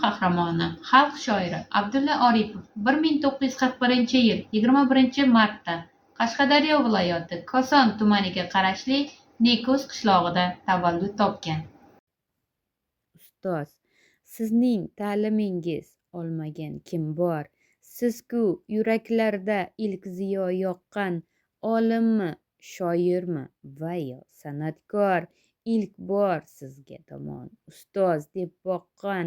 qahramoni, xalq shoiri Abdulla Oripov 1941-yil 21-martda Qashqadaryo viloyati Koson tumaniga qarashli Neko'z qishlog'ida tavallud topgan. Ustoz, sizning ta'limingiz olmagan kim bor? Siz-ku yuraklarda ilk ziyo yoqqan olimmi, shoirmi va yo san'atkor ilk bor sizga tomon ustoz deb boqqan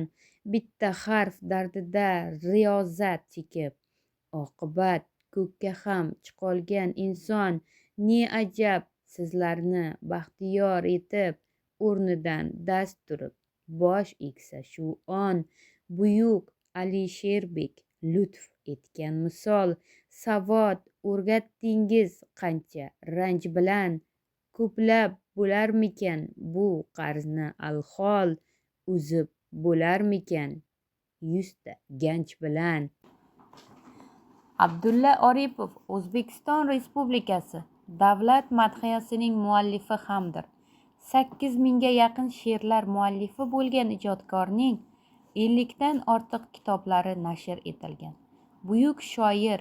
bitta harf dardida riyozat chekib oqibat ko'kka ham chiqolgan inson ne ajab sizlarni baxtiyor etib o'rnidan dast turib bosh egsa shu on buyuk Alisherbek lutf etgan misol savod o'rgatdingiz qancha ranj bilan ko'plab bo'larmikan bu qarzni alhol uzib bo'larmikan 100 ta ganch bilan. Abdulla Oripov O'zbekiston Respublikasi davlat madhiyasining muallifi hamdir. 8000 ga yaqin she'rlar muallifi bo'lgan ijodkorning 50 dan ortiq kitoblari nashr etilgan. Buyuk shoir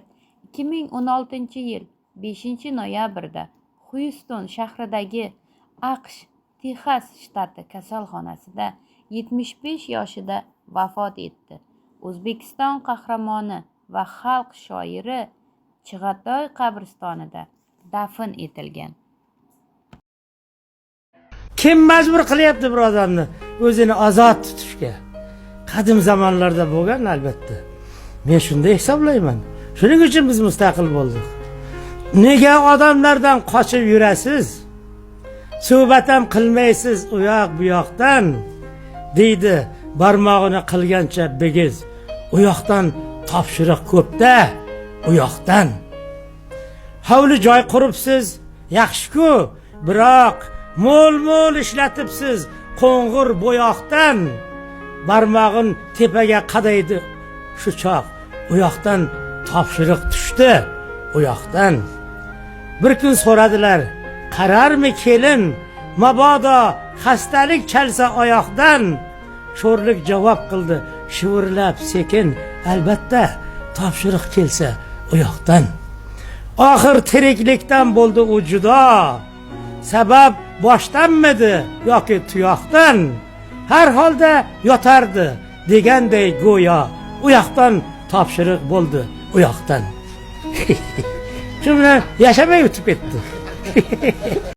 2016-yil 5-noyabrda Houston shahridagi AQSh Texas shtati kasalxonasida 75 yoshida vafot etdi. O'zbekiston qahramoni va xalq shoiri Chig'atoy qabristonida dafn etilgan. Kim majbur qilyapti bir odamni o'zini ozod tutishga? Qadim zamonlarda bo'lgan albatta. Men shunday hisoblayman. Shuning uchun biz mustaqil bo'ldik. Nega odamlardan qochib yurasiz? Suhbat ham qilmaysiz u yoq bu yoqdan deydi barmog'ini qilgancha bigiz. U yoqdan topshiriq ko'pda, u yoqdan. Hovli joy quribsiz, yaxshi-ku, biroq mo'l-mo'l ishlatibsiz qo'ng'ir bo'yoqdan. Barmog'in tepaga qadaydi shu choq. U yoqdan topshiriq tushdi, u yoqdan. Bir kun so'radilar, qararmi kelin, mabodo xastalik chalsa oyoqdan. Sho'rlik javob qildi, shivirlab sekin, albatta topshiriq kelsa u yoqdan. Oxir tiriklikdan bo'ldi u judo. Sabab boshdanmidi yoki tuyoqdan? Har holda yotardi deganday go'yo u yoqdan topshiriq bo'ldi u yoqdan. Shu bilan yashamay o'tib ketdi.